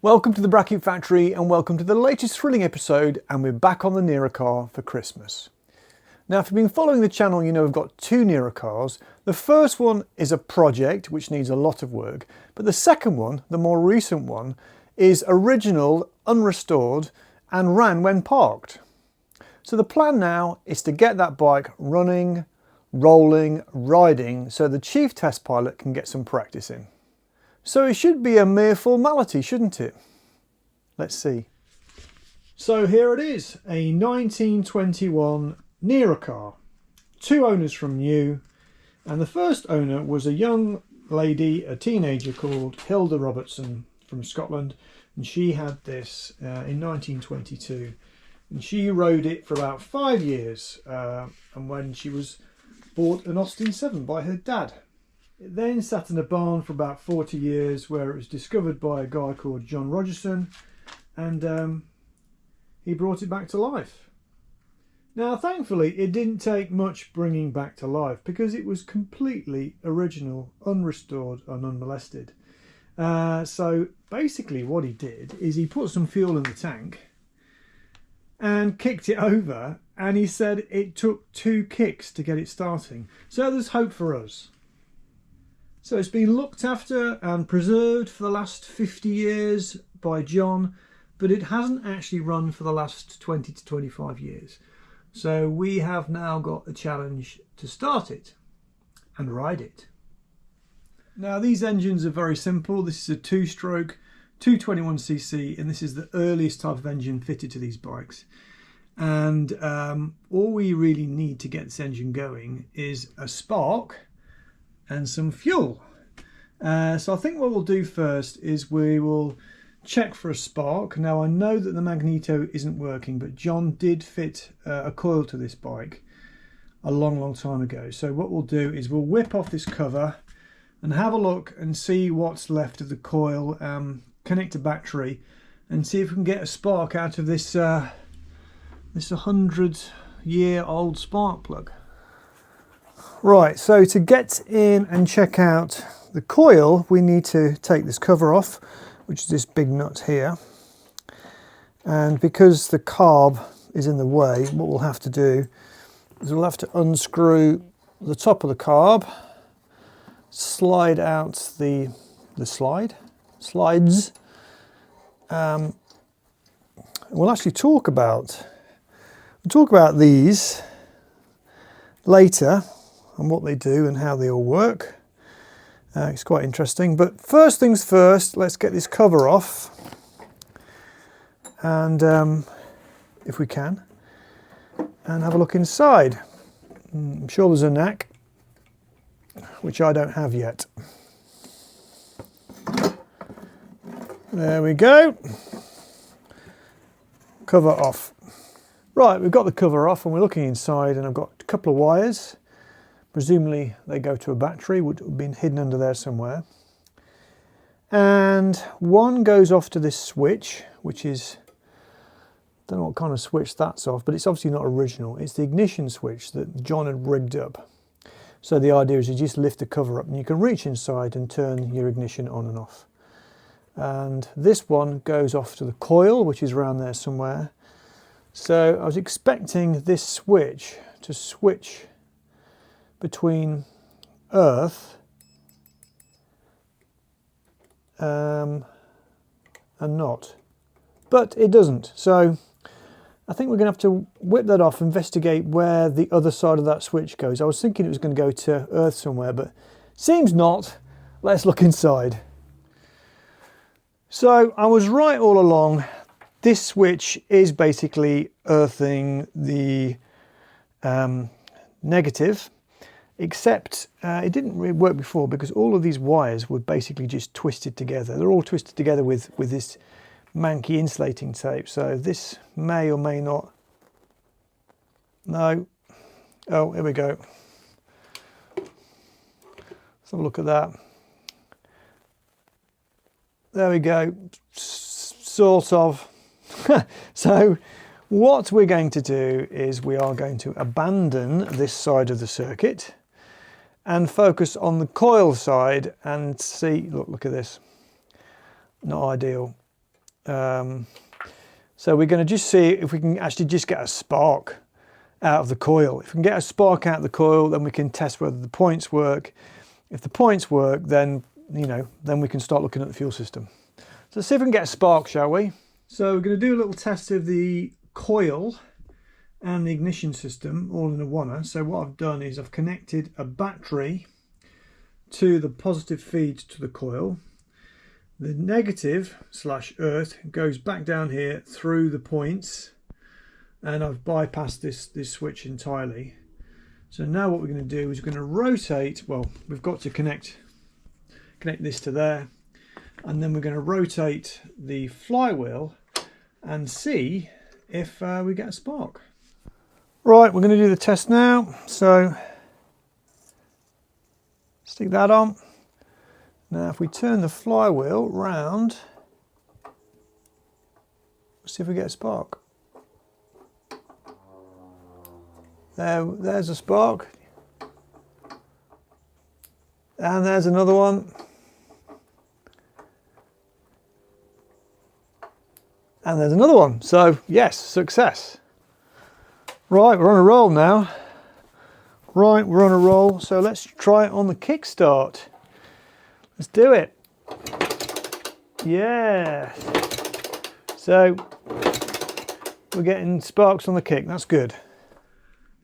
Welcome to the Bracket Factory and welcome to the latest thrilling episode, and we're back on the Ner-A-Car for Christmas. Now, if you've been following the channel, you know we've got two Ner-A-Cars. The first one is a project which needs a lot of work, but the second one, the more recent one, is original, unrestored and ran when parked. So the plan now is to get that bike running, rolling, riding so the chief test pilot can get some practice in. So it should be a mere formality, shouldn't it? Let's see. So here it is, a 1921 Ner-A-Car. Two owners from new, and the first owner was a young lady, a teenager called Hilda Robertson from Scotland, and she had this in 1922, and she rode it for about 5 years, and when she was bought an Austin 7 by her dad. It then sat in a barn for about 40 years where it was discovered by a guy called John Rogerson, and he brought it back to life. Now thankfully it didn't take much bringing back to life because it was completely original, unrestored and unmolested. So basically what he did is he put some fuel in the tank and kicked it over, and he said it took 2 kicks to get it starting. So there's hope for us. So it's been looked after and preserved for the last 50 years by John, but it hasn't actually run for the last 20 to 25 years. So we have now got a challenge to start it and ride it. Now these engines are very simple. This is a 2-stroke 221cc, and this is the earliest type of engine fitted to these bikes. And all we really need to get this engine going is a spark and some fuel. So I think what we'll do first is we will check for a spark. Now I know that the magneto isn't working, but John did fit a coil to this bike a long time ago. So what we'll do is we'll whip off this cover and have a look and see what's left of the coil, connect a battery and see if we can get a spark out of this 100-year-old spark plug. Right, so to get in and check out the coil, we need to take this cover off, which is this big nut here. And because the carb is in the way, what we'll have to do is we'll have to unscrew the top of the carb, slide out the slides. We'll actually talk about these later, and what they do and how they all work. It's quite interesting, but first things first, let's get this cover off, and if we can, and have a look inside. I'm sure there's a knack, which I don't have yet. There we go, cover off. Right, we've got the cover off and we're looking inside, and I've got a couple of wires. Presumably they go to a battery, which would have been hidden under there somewhere. And one goes off to this switch, which is, I don't know what kind of switch that's off, but it's obviously not original. It's the ignition switch that John had rigged up. So the idea is you just lift the cover up and you can reach inside and turn your ignition on and off. And this one goes off to the coil, which is around there somewhere. So I was expecting this switch to switch between earth and not, but it doesn't. So I think we're going to have to whip that off, investigate where the other side of that switch goes. I was thinking it was going to go to earth somewhere, but seems not. Let's look inside. So I was right all along. This switch is basically earthing the negative, except it didn't really work before because all of these wires were basically just twisted together. They're all twisted together with this manky insulating tape. So this may or may not. No. Oh, here we go. Let's have a look at that. There we go. Sort of. So what we're going to do is we are going to abandon this side of the circuit and focus on the coil side and see, look at this, not ideal. So we're going to just see if we can actually just get a spark out of the coil. If we can get a spark out of the coil, then we can test whether the points work. If the points work, then, you know, then we can start looking at the fuel system. So let's see if we can get a spark, shall we? So we're going to do a little test of the coil and the ignition system all in a oneer. So what I've done is I've connected a battery to the positive feed to the coil. The negative / earth goes back down here through the points, and I've bypassed this switch entirely. So now what we're going to do is we're going to rotate. Well, we've got to connect this to there, and then we're going to rotate the flywheel and see if we get a spark. Right, we're going to do the test now. So stick that on. Now if we turn the flywheel round, see if we get a spark. There's a spark. And there's another one. And there's another one. So yes, success. Right, we're on a roll now. Right, we're on a roll. So let's try it on the kickstart. Let's do it. Yeah. So we're getting sparks on the kick. That's good.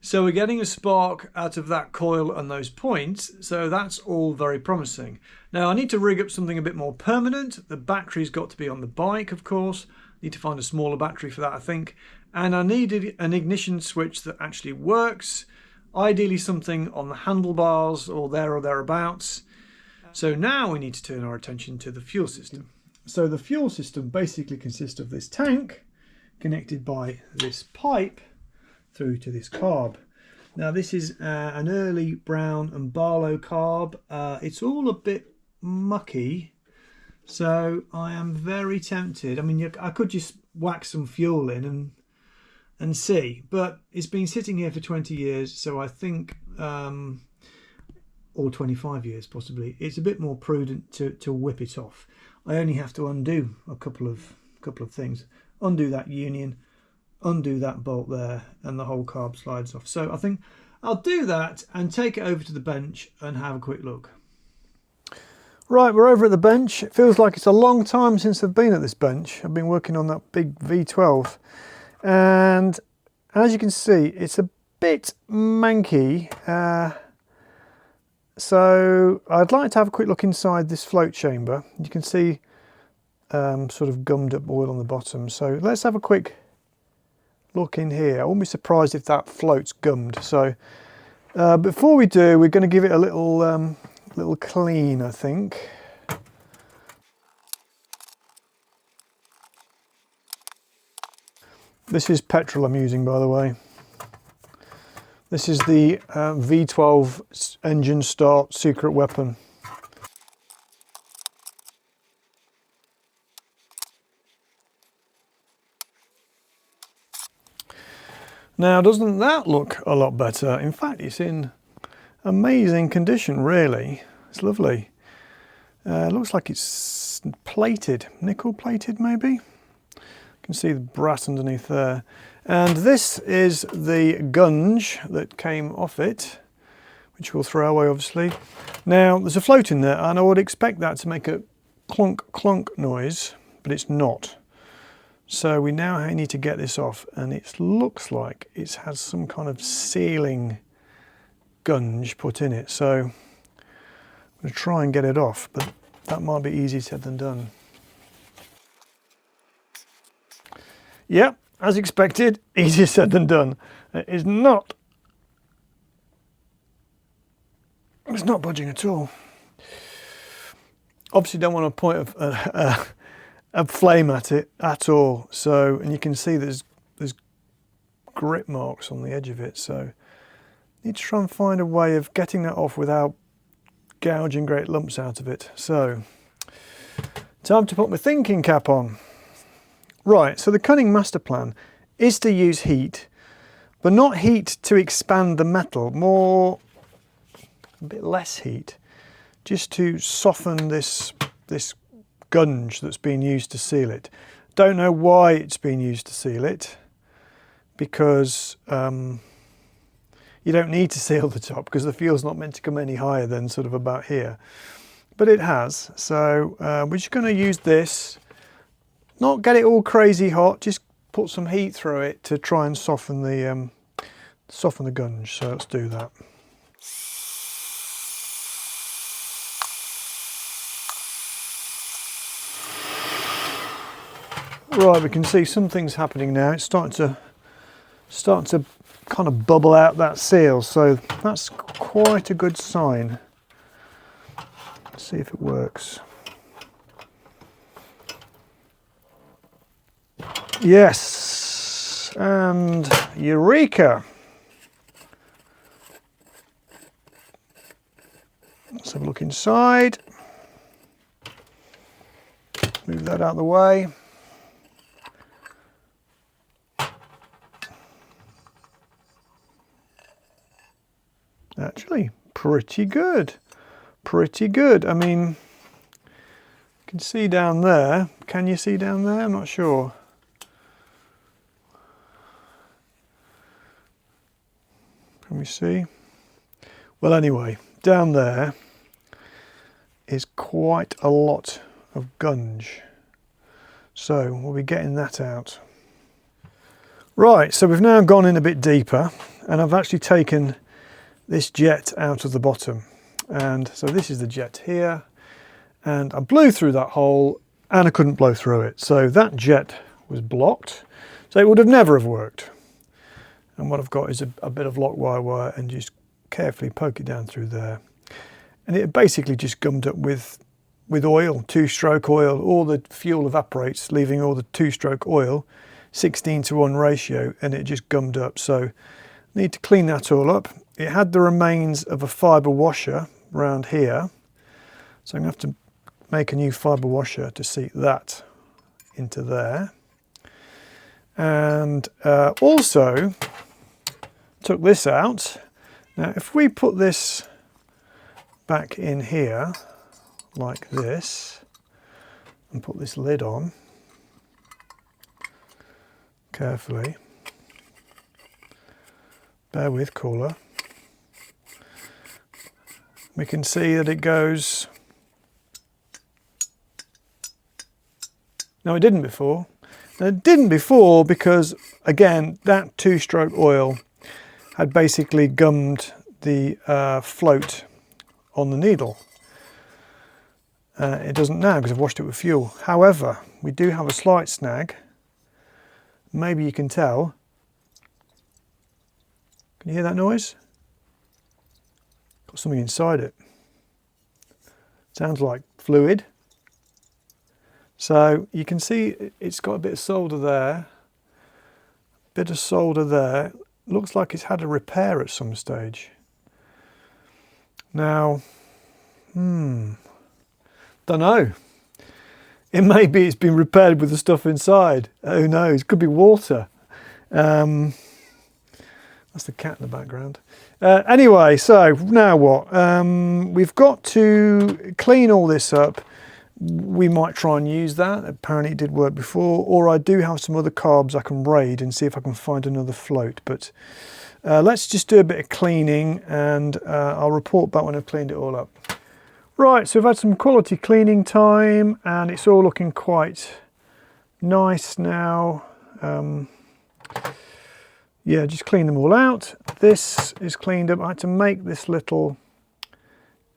So we're getting a spark out of that coil and those points. So that's all very promising. Now I need to rig up something a bit more permanent. The battery's got to be on the bike, of course. Need to find a smaller battery for that, I think. And I needed an ignition switch that actually works. Ideally something on the handlebars or thereabouts. So now we need to turn our attention to the fuel system. So the fuel system basically consists of this tank connected by this pipe through to this carb. Now this is an early brown and Barlow carb. It's all a bit mucky, so I am very tempted. I mean, I could just whack some fuel in and see, but it's been sitting here for 20 years, so I think or 25 years possibly, it's a bit more prudent to whip it off. I only have to undo a couple of things. Undo that union, undo that bolt there, and the whole carb slides off. So I think I'll do that and take it over to the bench and have a quick look. Right, we're over at the bench. It feels like it's a long time since I've been at this bench. I've been working on that big V12, and as you can see, it's a bit manky. So I'd like to have a quick look inside this float chamber. You can see sort of gummed up oil on the bottom. So let's have a quick look in here. I wouldn't be surprised if that float's gummed. So before we do, we're going to give it a little clean, I think. This is petrol I'm using, by the way. This is the V12 engine start secret weapon. Now, doesn't that look a lot better? In fact, it's in amazing condition, really. It's lovely. It looks like it's plated, nickel plated maybe. You can see the brass underneath there. And this is the gunge that came off it, which we'll throw away obviously. Now there's a float in there, and I would expect that to make a clunk clunk noise, but it's not. So we now need to get this off, and it looks like it has some kind of sealing gunge put in it. So I'm going to try and get it off, but that might be easier said than done. Yep. As expected, easier said than done. It's not budging at all. Obviously don't want to point a flame at it at all. So, and you can see there's grip marks on the edge of it. So need to try and find a way of getting that off without gouging great lumps out of it. So time to put my thinking cap on. Right, so the cunning master plan is to use heat, but not heat to expand the metal, more a bit less heat, just to soften this gunge that's being used to seal it. don't know why it's been used to seal it, because you don't need to seal the top because the fuel's not meant to come any higher than sort of about here. But it has, so we're just going to use this, not get it all crazy hot, just put some heat through it to try and soften the gunge. So let's do that. Right, we can see something's happening now. It's starting to kind of bubble out that seal, so that's quite a good sign. Let's see if it works. Yes, and Eureka! Let's have a look inside. Move that out of the way. Actually, pretty good. Pretty good. I mean, you can see down there. Can you see down there? I'm not sure. Can we see? Well, anyway, down there is quite a lot of gunge. So we'll be getting that out. Right, so we've now gone in a bit deeper, and I've actually taken this jet out of the bottom. And so this is the jet here, and I blew through that hole and I couldn't blow through it. So that jet was blocked. So it would have never have worked. And what I've got is a bit of lock wire and just carefully poke it down through there. And it basically just gummed up with oil, 2-stroke oil. All the fuel evaporates, leaving all the 2-stroke oil, 16:1 ratio, and it just gummed up. So I need to clean that all up. It had the remains of a fibre washer around here. So I'm going to have to make a new fibre washer to seat that into there. And also took this out. Now if we put this back in here like this and put this lid on carefully, bear with, caller, we can see that it goes. No, it didn't before. Now, it didn't before because, again, that 2-stroke oil had basically gummed the float on the needle. It doesn't now because I've washed it with fuel. However, we do have a slight snag. Maybe you can tell. Can you hear that noise? Got something inside it. Sounds like fluid. So you can see it's got a bit of solder there. Bit of solder there. Looks like it's had a repair at some stage. Now, don't know. It may be it's been repaired with the stuff inside. Who knows? Could be water. That's the cat in the background. Anyway, so now what? We've got to clean all this up. We might try and use that. Apparently it did work before. Or I do have some other carbs I can raid and see if I can find another float. But let's just do a bit of cleaning, and I'll report back when I've cleaned it all up. Right, so we've had some quality cleaning time and it's all looking quite nice now. Yeah, just clean them all out. This is cleaned up. I had to make this little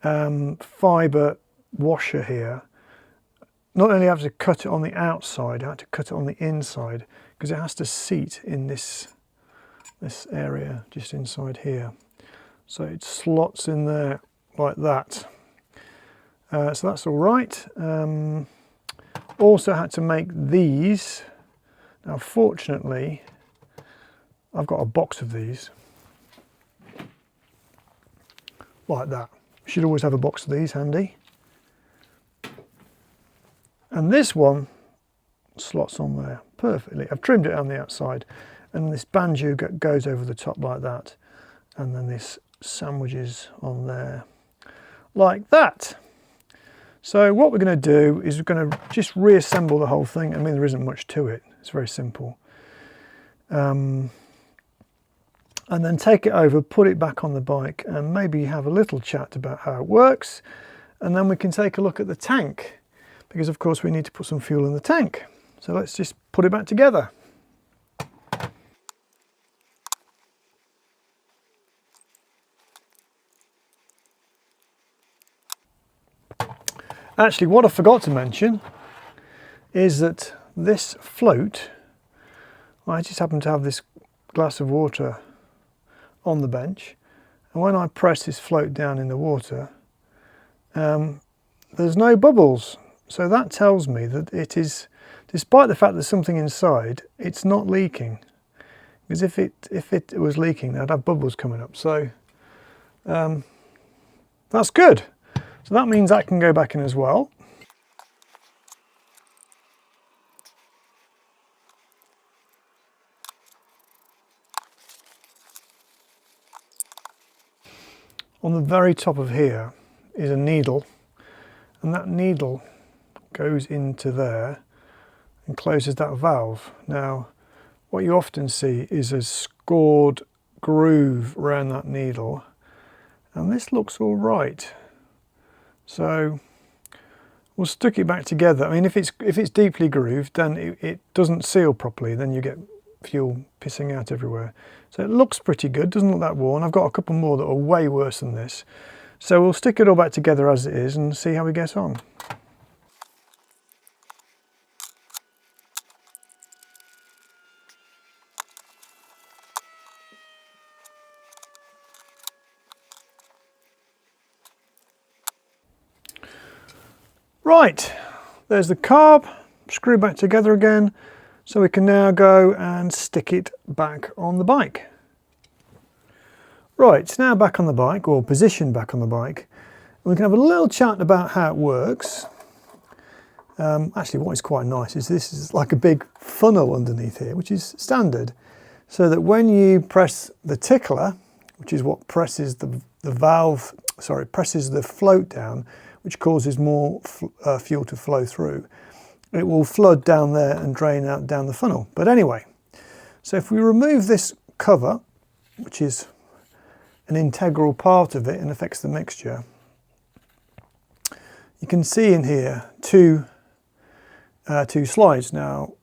fibre washer here. Not only have to cut it on the outside, I had to cut it on the inside because it has to seat in this area just inside here. So it slots in there like that. So that's all right. Also had to make these. Now fortunately, I've got a box of these. Like that. You should always have a box of these handy. And this one slots on there perfectly. I've trimmed it on the outside, and this banjo goes over the top like that, and then this sandwiches on there like that. So what we're going to do is we're going to just reassemble the whole thing. I mean, there isn't much to it. It's very simple. And then take it over, put it back on the bike, and maybe have a little chat about how it works. And then we can take a look at the tank, because of course we need to put some fuel in the tank. So let's just put it back together. Actually, what I forgot to mention is that this float, I just happen to have this glass of water on the bench, and when I press this float down in the water, there's no bubbles. So that tells me that it is, despite the fact there's something inside, it's not leaking. Because if it was leaking, I'd have bubbles coming up. So that's good. So that means that can go back in as well. On the very top of here is a needle, and that needle goes into there and closes that valve. Now, what you often see is a scored groove around that needle, and this looks all right. So we'll stick it back together. I mean, if it's deeply grooved, then it doesn't seal properly. Then you get fuel pissing out everywhere. So it looks pretty good, doesn't look that worn. I've got a couple more that are way worse than this. So we'll stick it all back together as it is and see how we get on. Right, there's the carb, screw back together again, so we can now go and stick it back on the bike. Right, it's now back on the bike, or positioned back on the bike. We can have a little chat about how it works. Actually, what is quite nice is this is like a big funnel underneath here, which is standard. So that when you press the tickler, which is what presses the valve, sorry, presses the float down, which causes more fuel to flow through, it will flood down there and drain out down the funnel. But anyway, so if we remove this cover, which is an integral part of it and affects the mixture, you can see in here two slides. Now,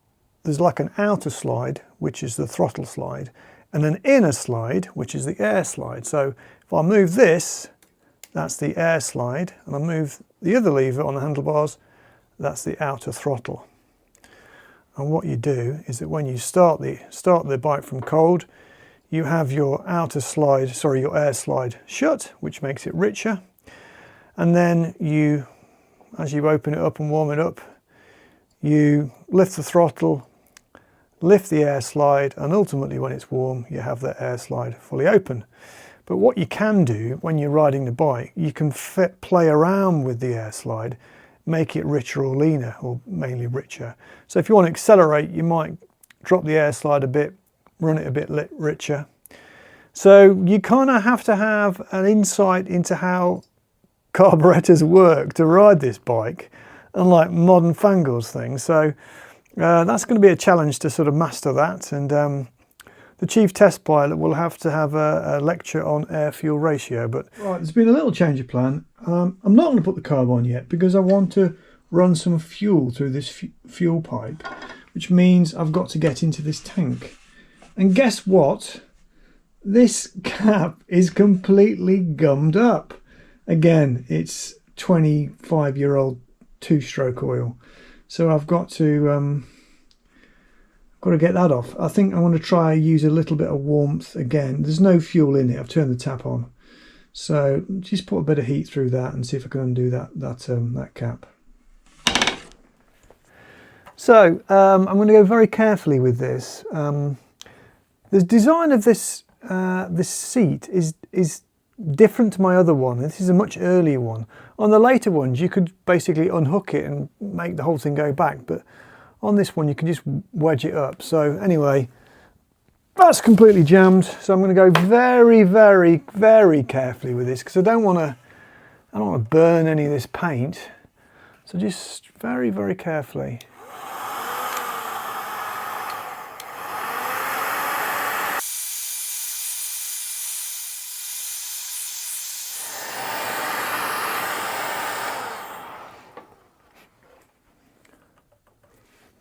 there's like an outer slide, which is the throttle slide, and an inner slide, which is the air slide. So if I move this, that's the air slide, and I move the other lever on the handlebars, that's the outer throttle. And what you do is that when you start the bike from cold, you have your outer slide, sorry, your air slide shut, which makes it richer. And then you, as you open it up and warm it up, you lift the throttle, lift the air slide, and ultimately when it's warm, you have the air slide fully open. But what you can do when you're riding the bike, you can play around with the air slide, make it richer or leaner, or mainly richer. So if you want to accelerate, you might drop the air slide a bit, run it a bit richer. So you kind of have to have an insight into how carburetors work to ride this bike, unlike modern Fangles things. So that's going to be a challenge to sort of master that. And the chief test pilot will have to have a lecture on air-fuel ratio. But right, there's been a little change of plan. I'm not going to put the carb on yet because I want to run some fuel through this fuel pipe, which means I've got to get into this tank. And guess what? This cap is completely gummed up. Again, it's 25-year-old two-stroke oil. So I've got to get that off. I think I want to try use a little bit of warmth again. There's no fuel in it. I've turned the tap on. So just put a bit of heat through that and see if I can undo that cap. So I'm going to go very carefully with this. The design of this seat is different to my other one. This is a much earlier one. On the later ones, you could basically unhook it and make the whole thing go back, but on this one, you can just wedge it up. So anyway, that's completely jammed. So I'm going to go very, very, very carefully with this because I don't want to burn any of this paint. So just very, very carefully.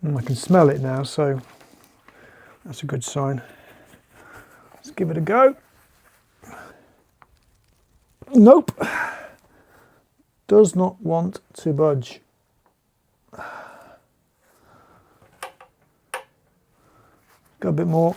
I can smell it now, so that's a good sign. Let's give it a go. Nope. Does not want to budge. Got a bit more.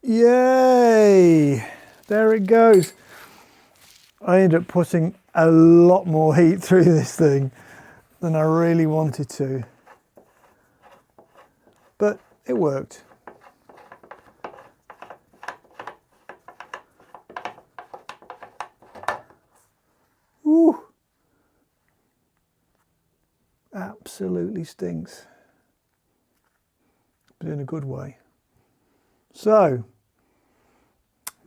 Yay! There it goes. I ended up putting a lot more heat through this thing than I really wanted to. But it worked. Woo! Absolutely stinks. But in a good way. So,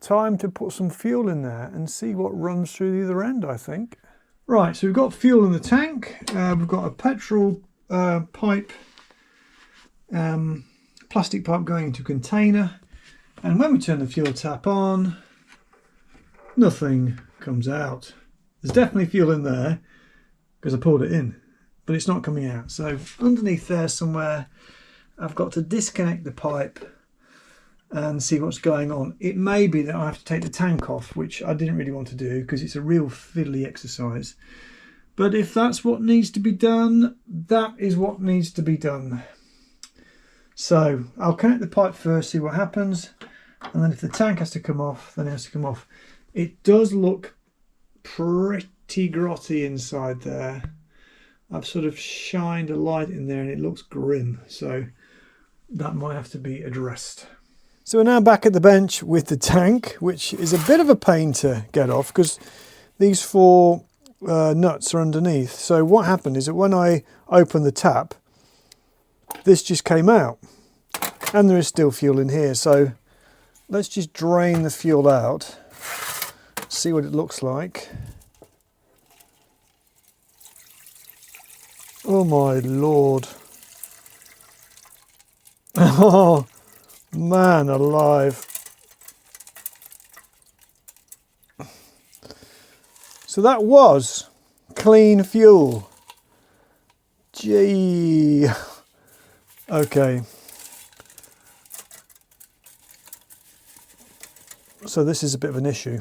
time to put some fuel in there and see what runs through the other end, I think. Right, so we've got fuel in the tank. We've got a petrol pipe, plastic pipe going into a container. And when we turn the fuel tap on, nothing comes out. There's definitely fuel in there because I poured it in, but it's not coming out. So underneath there somewhere, I've got to disconnect the pipe and see what's going on. It may be that I have to take the tank off, which I didn't really want to do because it's a real fiddly exercise. But if that's what needs to be done, that is what needs to be done. So I'll connect the pipe first, see what happens, and then if the tank has to come off, then it has to come off. It does look pretty grotty inside there. I've sort of shined a light in there and it looks grim, so that might have to be addressed. So we're now back at the bench with the tank, which is a bit of a pain to get off because these four nuts are underneath. So what happened is that when I opened the tap, this just came out and there is still fuel in here. So let's just drain the fuel out, see what it looks like. Oh my Lord. Oh man alive. So that was clean fuel. Gee. Okay. So this is a bit of an issue.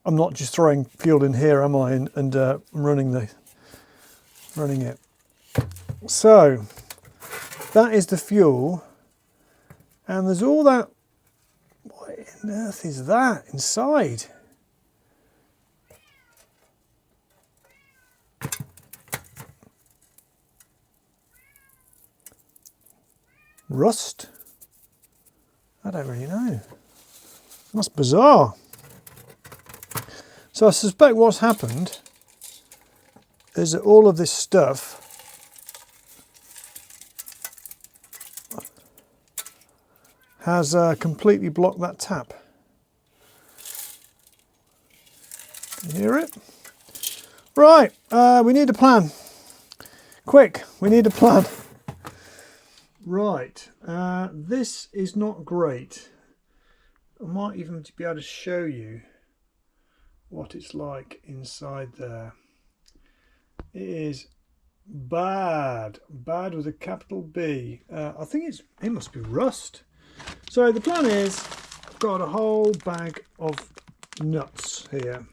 I'm not just throwing fuel in here, am I? And running it. So that is the fuel. And there's all that. What on earth is that inside? Rust? I don't really know. That's bizarre. So I suspect what's happened is that all of this stuff has completely blocked that tap. Can you hear it? Right, we need a plan. Quick, we need a plan. Right, this is not great. I might even be able to show you what it's like inside there. It is bad with a capital B. I think it must be rust. So the plan is, I've got a whole bag of nuts here.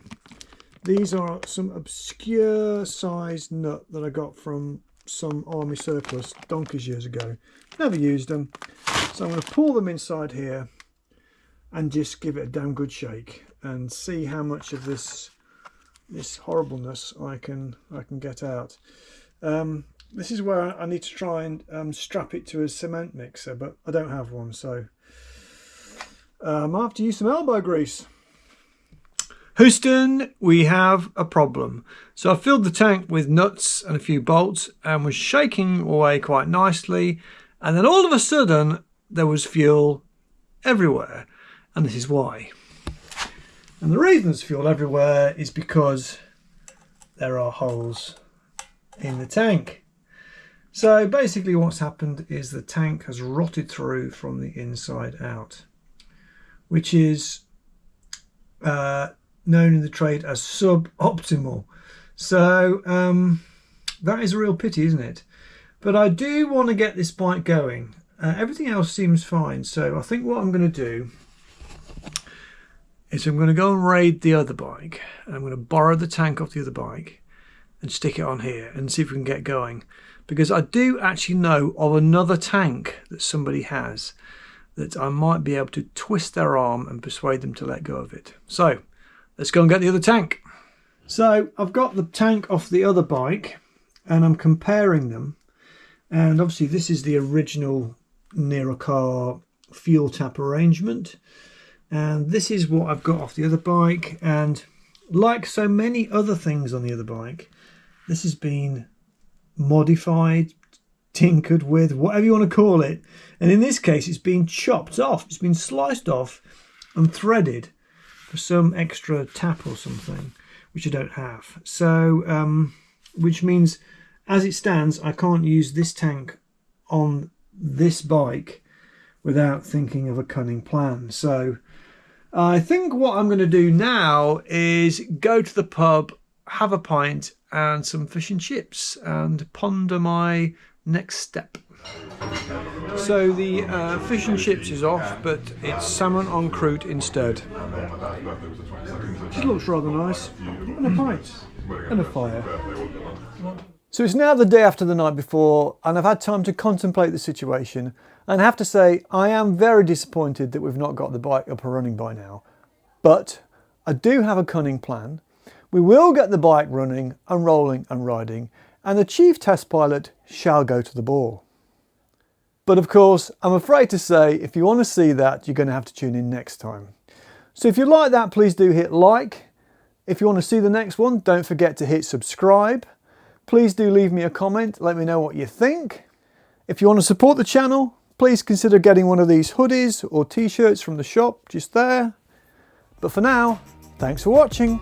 These are some obscure sized nut that I got from some army surplus donkeys years ago. Never used them, so I'm going to pour them inside here and just give it a damn good shake and see how much of this horribleness I can get out. This is where I need to try and strap it to a cement mixer, but I don't have one, so I have to use some elbow grease. Houston, we have a problem. So I filled the tank with nuts and a few bolts and was shaking away quite nicely, and then all of a sudden there was fuel everywhere, and this is why. And the reason there's fuel everywhere is because there are holes in the tank. So basically what's happened is the tank has rotted through from the inside out, which is known in the trade as suboptimal. So that is a real pity, isn't it? But I do want to get this bike going. Everything else seems fine, so I think what I'm going to do is I'm going to go and raid the other bike, and I'm going to borrow the tank off the other bike and stick it on here and see if we can get going, because I do actually know of another tank that somebody has that I might be able to twist their arm and persuade them to let go of it. So let's go and get the other tank. So I've got the tank off the other bike and I'm comparing them, and obviously this is the original Ner-A-Car fuel tap arrangement, and this is what I've got off the other bike. And like so many other things on the other bike, this has been modified, tinkered with, whatever you want to call it, and in this case it's been chopped off, it's been sliced off and threaded for some extra tap or something, which I don't have. So which means as it stands I can't use this tank on this bike without thinking of a cunning plan. So I think what I'm going to do now is go to the pub, have a pint and some fish and chips, and ponder my next step. So the fish and chips is off, but it's salmon en croûte instead. Just looks rather nice. And a pint and a fire. So it's now the day after the night before, and I've had time to contemplate the situation, and I have to say I am very disappointed that we've not got the bike up and running by now. But I do have a cunning plan. We will get the bike running and rolling and riding, and the chief test pilot shall go to the ball. But of course, I'm afraid to say, if you want to see that, you're going to have to tune in next time. So if you like that, please do hit like. If you want to see the next one, don't forget to hit subscribe. Please do leave me a comment, let me know what you think. If you want to support the channel, please consider getting one of these hoodies or t-shirts from the shop just there. But for now, thanks for watching.